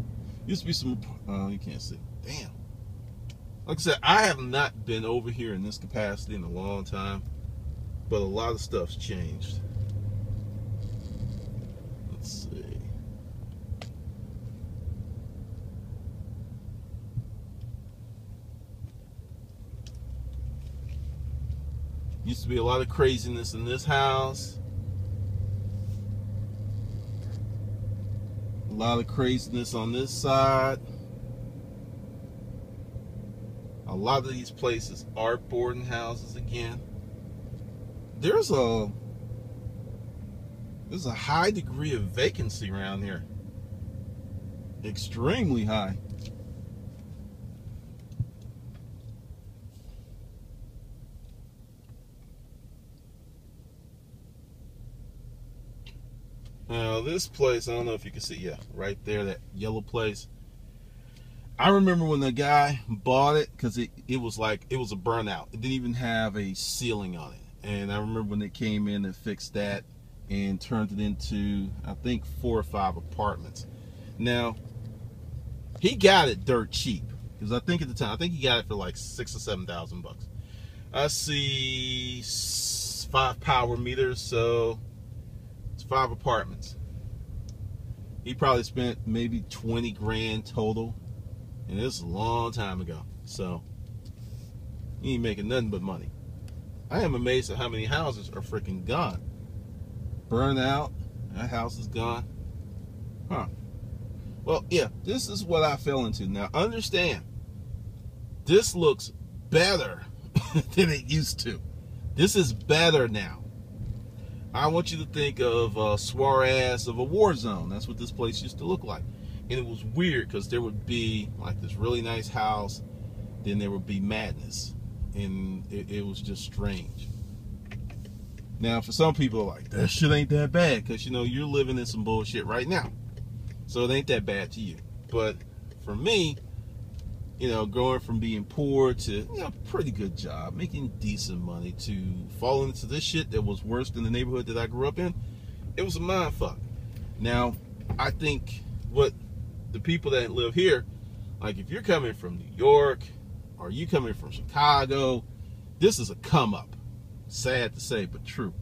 used to be some. You can't see. Damn. Like I said, I have not been over here in this capacity in a long time, but a lot of stuff's changed. Let's see. Used to be a lot of craziness in this house. A lot of craziness on this side. A lot of these places are boarding houses again. There's a high degree of vacancy around here. Extremely high. Now this place, I don't know if you can see, yeah, right there, that yellow place. I remember when the guy bought it, because it was a burnout. It didn't even have a ceiling on it. And I remember when they came in and fixed that and turned it into, I think, 4 or 5 apartments. Now, he got it dirt cheap, because I think at the time, I think he got it for like $6,000 or $7,000. I see 5 power meters, so it's 5 apartments. He probably spent maybe 20 grand total, and this is a long time ago. So he ain't making nothing but money. I am amazed at how many houses are freaking gone. Burn out. That house is gone. Huh. Well, yeah, this is what I fell into. Now, understand, this looks better than it used to. This is better now. I want you to think of Suarez of a war zone. That's what this place used to look like. And it was weird because there would be like this really nice house, then there would be madness. And it was just strange. Now, for some people, like, that shit ain't that bad because, you know, you're living in some bullshit right now. So it ain't that bad to you. But for me, you know, going from being poor to, you know, pretty good job, making decent money, to falling into this shit that was worse than the neighborhood that I grew up in, it was a mind fuck. Now, I think what the people that live here, like if you're coming from New York or you coming from Chicago, this is a come up. Sad to say, but true.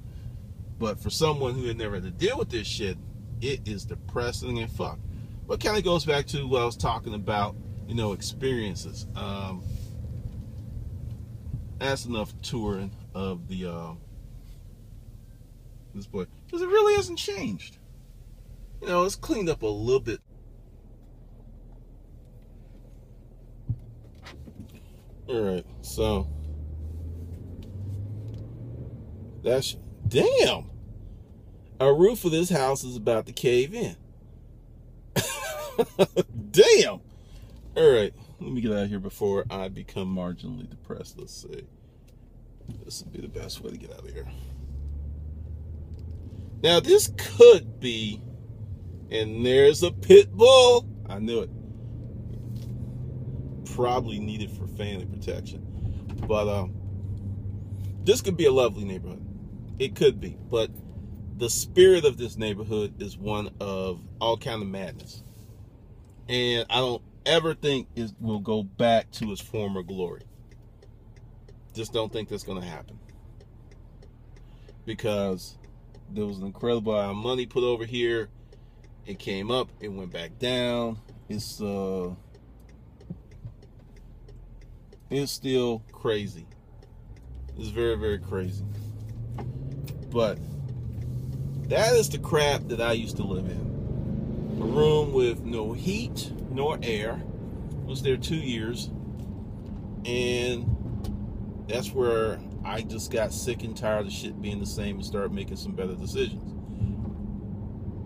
But for someone who had never had to deal with this shit, it is depressing and fuck. But kind of goes back to what I was talking about, you know, experiences. That's enough touring of the this boy, because it really hasn't changed. You know, it's cleaned up a little bit. All right, so that's damn. A roof of this house is about to cave in. Damn. All right, let me get out of here before I become marginally depressed. Let's see. This would be the best way to get out of here. Now, this could be, and there's a pit bull. I knew it. Probably needed for family protection. But this could be a lovely neighborhood. It could be. But the spirit of this neighborhood is one of all kind of madness. And I don't ever think it will go back to its former glory. Just don't think that's going to happen. Because there was an incredible amount of money put over here. It came up, it went back down. It's still crazy. It's very, very crazy. But that is the crap that I used to live in. A room with no heat nor air. Was there 2 years. And that's where I just got sick and tired of shit being the same and started making some better decisions.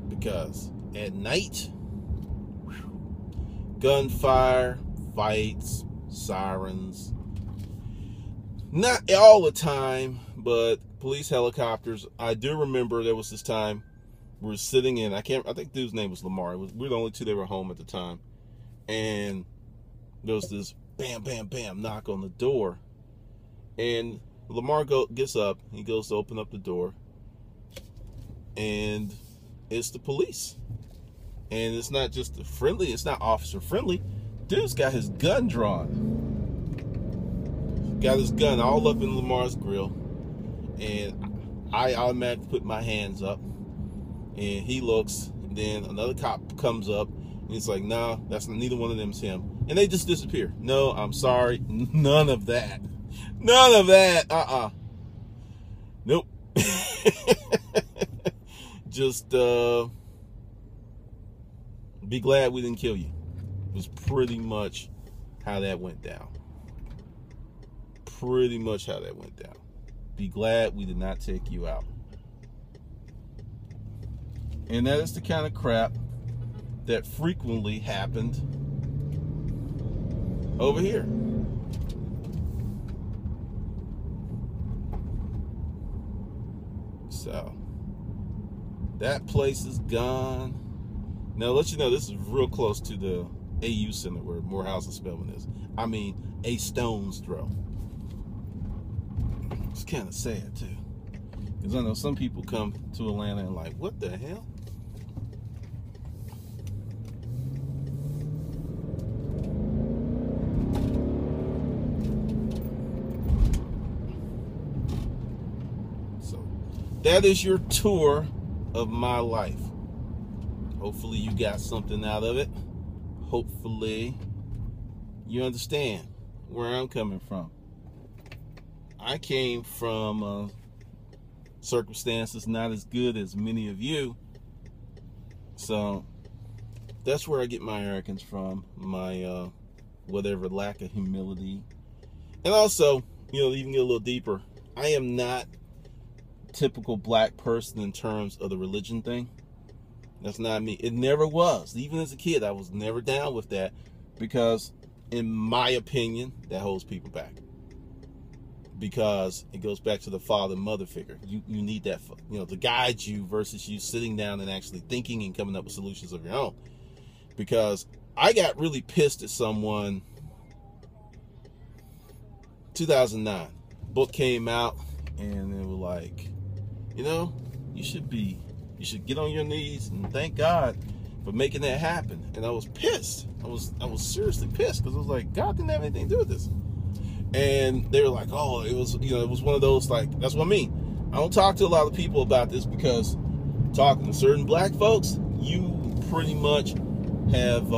Because at night, gunfire, fights, sirens. Not all the time, but police helicopters. I do remember there was this time we were sitting in, I think dude's name was Lamar. We were the only two that were home at the time. And there was this bam, bam, bam knock on the door. And Lamar gets up, he goes to open up the door. And it's the police. And it's not just friendly, it's not officer friendly. Dude's got his gun drawn. Got his gun all up in Lamar's grill. And I automatically put my hands up. And he looks, and then another cop comes up, and he's like, "No, that's neither one of them's him." And they just disappear. No, I'm sorry, none of that. None of that. Nope. Just be glad we didn't kill you. Was pretty much how that went down. Pretty much how that went down. Be glad we did not take you out. And that is the kind of crap that frequently happened over here. So that place is gone. Now, let you know, this is real close to the AU Center where Morehouse and Spelman is. I mean, a stone's throw. It's kind of sad, too. Because I know some people come to Atlanta and like, what the hell? So, that is your tour of my life. Hopefully you got something out of it. Hopefully you understand where I'm coming from. I came from a circumstances not as good as many of you. So that's where I get my arrogance from, my whatever lack of humility. And also, even get a little deeper, I am not typical black person in terms of the religion thing. That's not me. It never was. Even as a kid, I was never down with that, because in my opinion, that holds people back, because it goes back to the father and mother figure. You need that, to guide you, versus you sitting down and actually thinking and coming up with solutions of your own. Because I got really pissed at someone. 2009 book came out, and it was like, you should get on your knees and thank God for making that happen. And I was pissed. I was seriously pissed, because I was like, God didn't have anything to do with this. And they were like, oh, it was one of those, like, that's what I mean. I don't talk to a lot of people about this, because talking to certain black folks, you pretty much have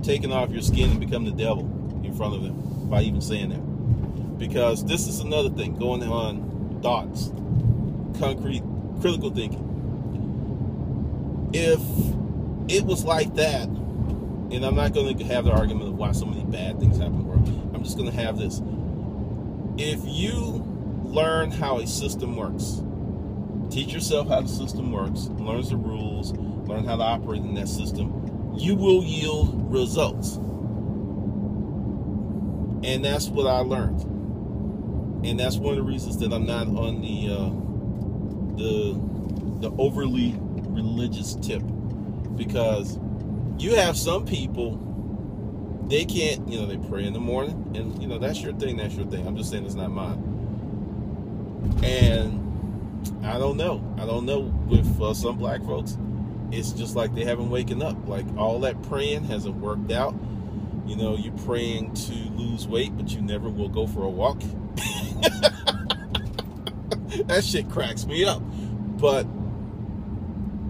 taken off your skin and become the devil in front of them by even saying that. Because this is another thing, going on thoughts, concrete, critical thinking. If it was like that, and I'm not going to have the argument of why so many bad things happen in the world, I'm just going to have this. If you learn how a system works, teach yourself how the system works, learn the rules, learn how to operate in that system, you will yield results. And that's what I learned. And that's one of the reasons that I'm not on the overly religious tip, because you have some people, they can't, they pray in the morning, and that's your thing. I'm just saying it's not mine. And I don't know with some black folks, it's just like they haven't waken up. Like, all that praying hasn't worked out. You're praying to lose weight, but you never will go for a walk. That shit cracks me up. But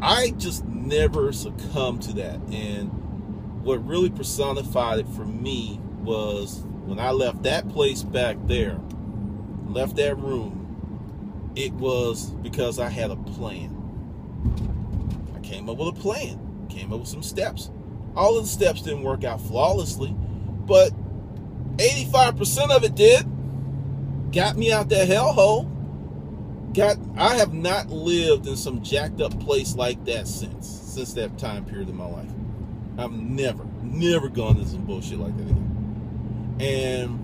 I just never succumbed to that. And what really personified it for me was when I left that place back there, left that room, it was because I had a plan. I came up with a plan, came up with some steps. All of the steps didn't work out flawlessly, but 85% of it did. Got me out that hellhole. I have not lived in some jacked up place like that since that time period in my life. I've never gone into some bullshit like that again. And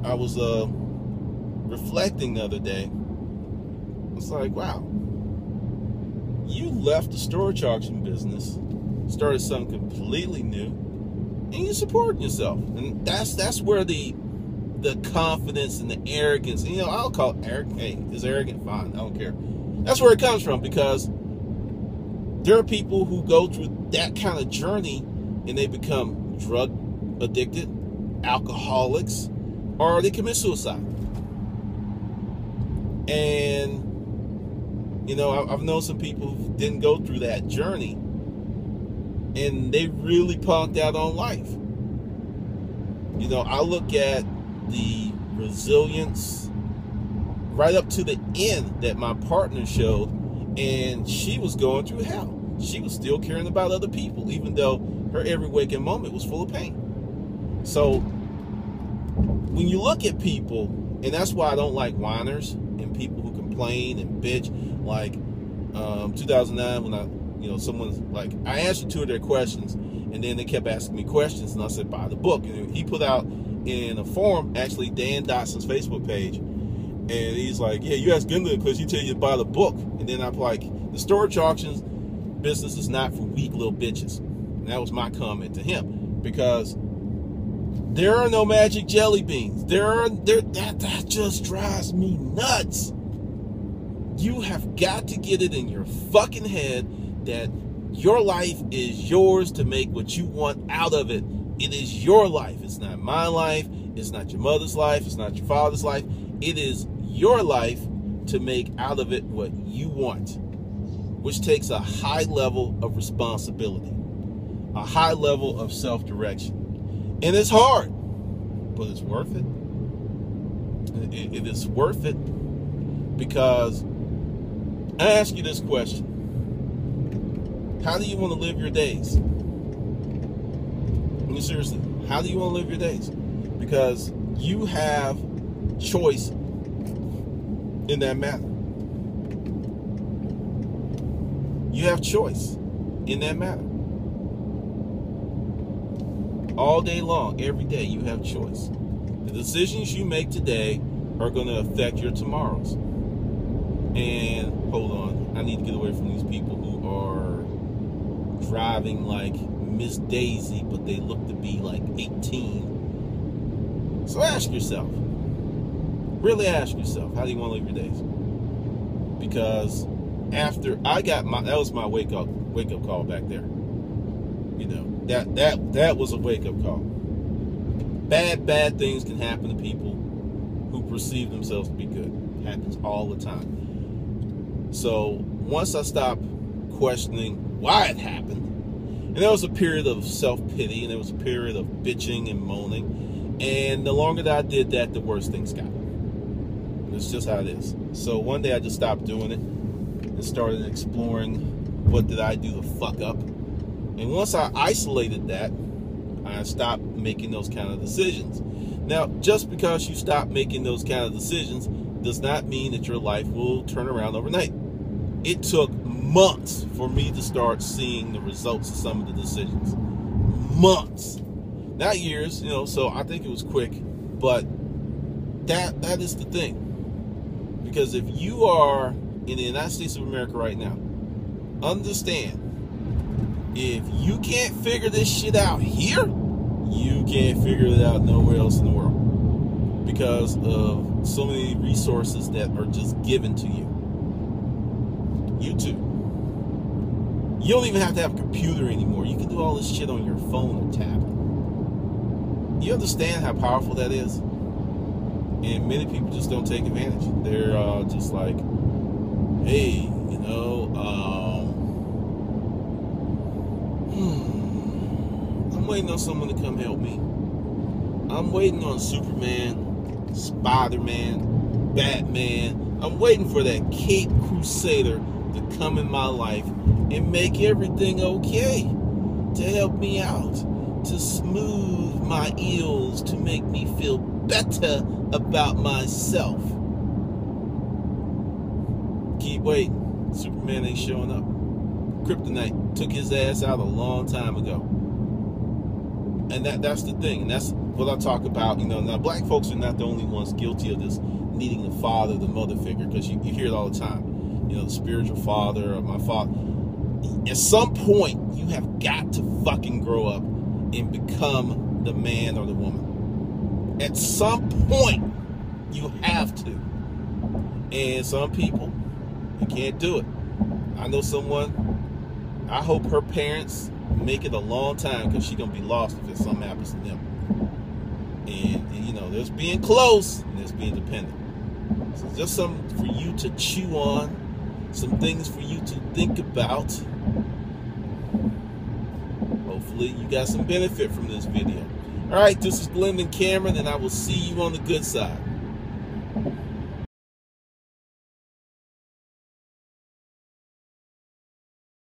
I was reflecting the other day. I was like, wow, you left the storage auction business, started something completely new, and you supported yourself. And that's where the confidence and the arrogance, I'll call it arrogant. Hey, is arrogant? Fine, I don't care. That's where it comes from, because there are people who go through that kind of journey and they become drug addicted, alcoholics, or they commit suicide. And I've known some people who didn't go through that journey, and they really punked out on life. I look at the resilience right up to the end that my partner showed, and she was going through hell. She was still caring about other people, even though her every waking moment was full of pain. So when you look at people, and that's why I don't like whiners and people who complain and bitch. Like 2009, when someone's like, I answered 2 of their questions, and then they kept asking me questions, and I said, buy the book. And he put out in a forum, actually, Dan Dotson's Facebook page, and he's like, yeah, you asked Gunnar because he tell you to buy the book. And then I'm like, the storage auctions business is not for weak little bitches. And that was my comment to him, because there are no magic jelly beans. That just drives me nuts. You have got to get it in your fucking head that your life is yours to make what you want out of it. It is your life. It's not my life. It's not your mother's life. It's not your father's life. It is your life to make out of it what you want, which takes a high level of responsibility, a high level of self-direction. And it's hard, but it's worth it. It is worth it. Because I ask you this question. How do you want to live your days? I mean, seriously, how do you want to live your days? Because you have choice in that matter. You have choice in that matter. All day long, every day, you have choice. The decisions you make today are going to affect your tomorrows. And hold on, I need to get away from these people who are driving like Miss Daisy, but they look to be like 18. So ask yourself, really ask yourself, how do you want to live your days? Because after I got that was my wake up call back there. You know, that was a wake up call. Bad things can happen to people who perceive themselves to be good. It happens all the time. So once I stopped questioning why it happened, and there was a period of self-pity, and there was a period of bitching and moaning, and the longer that I did that, the worse things got. It's just how it is. So one day I just stopped doing it and started exploring what did I do to fuck up. And once I isolated that, I stopped making those kind of decisions. Now, just because you stop making those kind of decisions does not mean that your life will turn around overnight. It took months for me to start seeing the results of some of the decisions. Months. Not years, you know, so I think it was quick. But that is the thing. Because if you are in the United States of America right now, understand, if you can't figure this shit out here, you can't figure it out nowhere else in the world. Because of so many resources that are just given to you. YouTube. You don't even have to have a computer anymore. You can do all this shit on your phone or tablet. You understand how powerful that is? And many people just don't take advantage. They're just like, hey, you know, I'm waiting on someone to come help me. I'm waiting on Superman, Spider-Man, Batman. I'm waiting for that Cape Crusader to come in my life and make everything okay, to help me out, to smooth my ills, to make me feel better about myself. Keep waiting. Superman ain't showing up. Kryptonite took his ass out a long time ago. And that's the thing. And that's what I talk about. You know, now black folks are not the only ones guilty of this, needing the father, the mother figure, because you hear it all the time. You know, the spiritual father, or my father. At some point, you have got to fucking grow up and become the man or the woman. At some point, you have to. And some people, you can't do it. I know someone, I hope her parents make it a long time, because she's going to be lost if something happens to them. And, you know, there's being close and there's being dependent. So just something for you to chew on, some things for you to think about. Hopefully you got some benefit from this video. All right, this is Glendon Cameron, and I will see you on the good side.